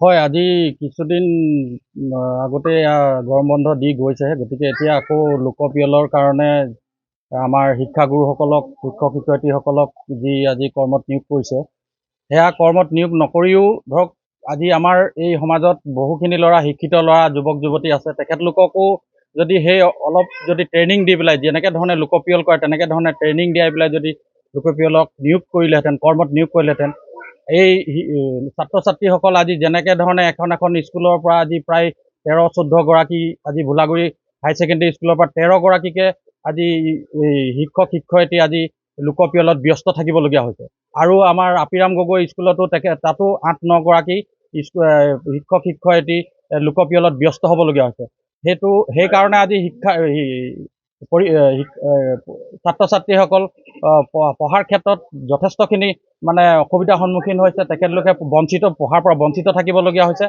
হয়, আজি কিছুদিন আগতে গৰম বন্ধ দি গৈছেহে। গতিকে এতিয়া আকৌ লোকপিয়লৰ কাৰণে আমাৰ শিক্ষাগুৰুসকলক, শিক্ষক-শিক্ষয়িত্ৰীসকলক যি আজি কৰ্মত নিয়োগ কৰিছে, সেয়া কৰ্মত নিয়োগ নকৰিও ধৰক আজি আমাৰ এই সমাজত বহুখিনি ল'ৰা, শিক্ষিত ল'ৰা, যুৱক-যুৱতী আছে। তেখেতলোককো যদি সেই অলপ যদি ট্ৰেইনিং দি পেলাই, যেনেকৈ ধৰণে লোকপিয়ল কৰে তেনেকৈ ধৰণে ট্ৰেইনিং দিয়াই পেলাই যদি লোকপিয়লক নিয়োগ কৰিলেহেঁতেন, কৰ্মত নিয়োগ কৰিলেহেঁতেন, এই ছাত্ৰ ছাত্ৰীসকল আজি যেনেকৈ ধৰণে এখন স্কুলৰ পৰা আজি প্ৰায় 13-14 গৰাকী, আজি ভোলাগুৰি হাই ছেকেণ্ডেৰী স্কুলৰ পৰা 13 গৰাকীকে আজি শিক্ষক শিক্ষয়িত্ৰী আজি লোকপিয়লত ব্যস্ত থাকিবলগীয়া হৈছে। আৰু আমাৰ আপিৰাম গগৈ স্কুলতো তাতো 8-9 গৰাকী শিক্ষক শিক্ষয়িত্ৰী লোকপিয়লত ব্যস্ত হ'বলগীয়া হৈছে। সেইকাৰণে আজি ছাত্ৰ ছাত্ৰীসকল পঢ়াৰ ক্ষেত্ৰত যথেষ্টখিনি মানে অসুবিধাৰ সন্মুখীন হৈছে। তেখেতলোকে পঢ়াৰ পৰা বঞ্চিত থাকিবলগীয়া হৈছে।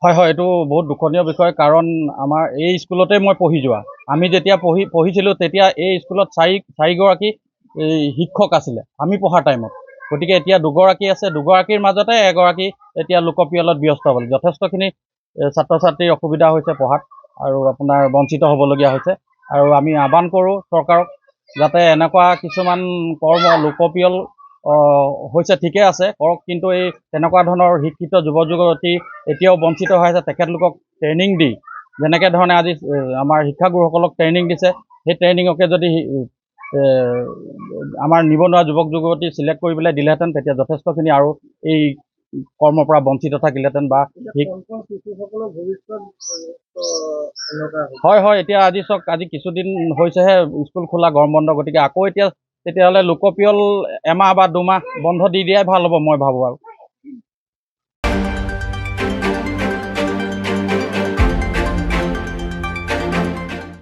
হয় হয়, এইটো বহুত দুখনীয় বিষয়। কাৰণ আমাৰ এই স্কুলতে মই পঢ়ি যোৱা, আমি যেতিয়া পঢ়িছিলোঁ তেতিয়া এই স্কুলত চাৰিগৰাকী শিক্ষক আছিলে আমি পঢ়াৰ টাইমত। গতিকে এতিয়া দুগৰাকী আছে, দুগৰাকীৰ মাজতে এগৰাকী এতিয়া লোকপিয়লত ব্যস্ত হ'ল। যথেষ্টখিনি ছাত্ৰ ছাত্ৰীৰ অসুবিধা হৈছে পঢ়াত আৰু আপোনাৰ বঞ্চিত হ'বলগীয়া হৈছে। আৰু আমি আহ্বান কৰোঁ চৰকাৰক, যাতে এনেকুৱা কিছুমান কৰ্ম লোকপিয়ল হৈছে ঠিকে আছে কৰক, কিন্তু এই তেনেকুৱা ধৰণৰ শিক্ষিত যুৱক যুৱতী এতিয়াও বঞ্চিত হৈ আছে। তেখেতলোকক ট্ৰেইনিং দি, যেনেকৈ ধৰণে আজি আমাৰ শিক্ষাগুৰুসকলক ট্ৰেইনিং দিছে, সেই ট্ৰেইনিঙকে যদি আমাৰ নিবনুৱা যুৱক যুৱতী চিলেক্ট কৰি পেলাই দিলেহেঁতেন, তেতিয়া যথেষ্টখিনি আৰু এই কৰ্মৰ পৰা বঞ্চিত থাকিলেহেঁতেন। বা হয় হয়, এতিয়া আজি চাওক, আজি কিছুদিন হৈছেহে স্কুল খোলা, গৰম বন্ধ। গতিকে আকৌ এতিয়া তেতিয়াহ'লে লোকপিয়ল এমাহ বা 2 মাহ বন্ধ দি দিয়াই ভাল হ'ব, মই ভাবোঁ আৰু।